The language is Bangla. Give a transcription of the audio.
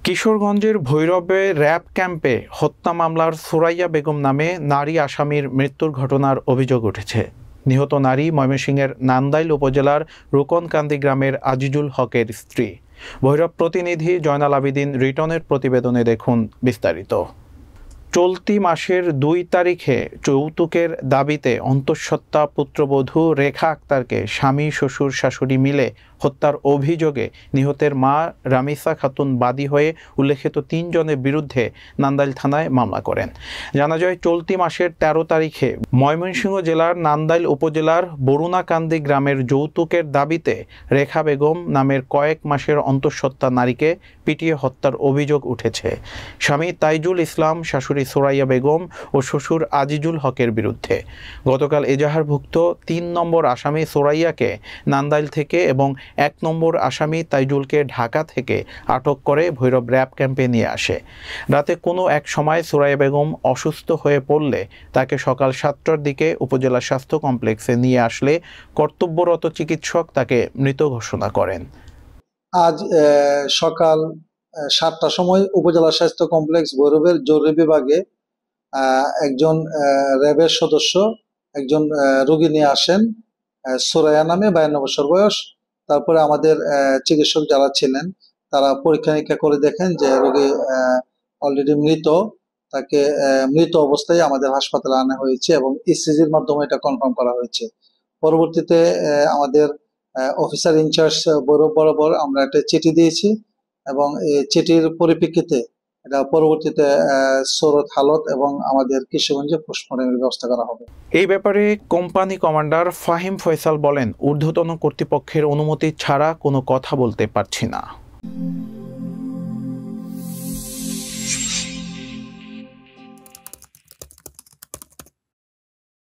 কিশোরগঞ্জের ভৈরবে র্যাব ক্যাম্পে হত্যা মামলার সুরাইয়া বেগম নামে নারী আসামির মৃত্যুর ঘটনার অভিযোগ উঠেছে। নিহত নারী ময়মনসিংহের নান্দাইল উপজেলার রুকনকান্দি গ্রামের আজিজুল হকের স্ত্রী। ভৈরব প্রতিনিধি জয়নাল আবেদিন রিটনের প্রতিবেদনে দেখুন বিস্তারিত। চলতি মাসের ২ তারিখে যৌতুকের দাবিতে অন্তঃসত্ত্বা পুত্রবধূ রেখা আক্তারকে স্বামী শ্বশুর শাশুড়ি মিলে হত্যার অভিযোগে নিহতের মা রামিসা খাতুন বাদী হয়ে উল্লেখিত ৩ জনের বিরুদ্ধে নান্দাইল থানায় মামলা করেন। জানা যায়, চলতি মাসের ১৩ তারিখে ময়মনসিংহ জেলার নান্দাইল উপজেলার বরুণাকান্দি গ্রামের যৌতুকের দাবিতে রেখা বেগম নামের কয়েক মাসের অন্তঃসত্ত্বা নারীকে পিটিয়ে হত্যার অভিযোগ উঠেছে স্বামী তাইজুল ইসলাম, শাশুড়ি সুরাইয়া বেগম ও শ্বশুর আজিজুল হকের বিরুদ্ধে। গতকাল এজাহারভুক্ত ৩ নম্বর আসামি সুরাইয়াকে নান্দাইল থেকে এবং ১ নম্বর আসামি তাইজুলকে ঢাকা থেকে আটক করে ভৈরব র্যাব ক্যাম্পে নিয়ে আসে। রাতে কোনো এক সময় সুরাইয়া বেগম অসুস্থ হয়ে পড়লে তাকে সকাল ৭টার দিকে উপজেলা স্বাস্থ্য কমপ্লেক্সে নিয়ে আসলে কর্তব্যরত চিকিৎসক তাকে মৃত ঘোষণা করেন। আজ সকাল ৭টার সময় উপজেলা স্বাস্থ্য কমপ্লেক্স ভৈরবের জরুরি বিভাগে একজন র্যাবের সদস্য একজন রোগী নিয়ে আসেন, সুরাইয়া নামে, ৫২ বছর বয়স। তারপরে আমাদের চিকিৎসক যারা ছিলেন তারা পরীক্ষা নিরীক্ষা করে দেখেন যে রোগী অলরেডি মৃত। তাকে মৃত অবস্থায় আমাদের হাসপাতালে আনা হয়েছে এবং ইসিজির মাধ্যমে এটা কনফার্ম করা হয়েছে। পরবর্তীতে আমাদের অফিসার ইনচার্জ ভৈরব বরাবর আমরা একটা চিঠি দিয়েছি এবং এই চিঠির পরিপ্রেক্ষিতে এটা পরবর্তীতে সৌরত হালত এবং আমাদের কিশোরগঞ্জে পোস্টমর্টমের ব্যবস্থা করা হবে। এই ব্যাপারে কোম্পানি কমান্ডার ফাহিম ফয়সাল বলেন, ঊর্ধ্বতন কর্তৃপক্ষের অনুমতি ছাড়া কোনো কথা বলতে পারছি না।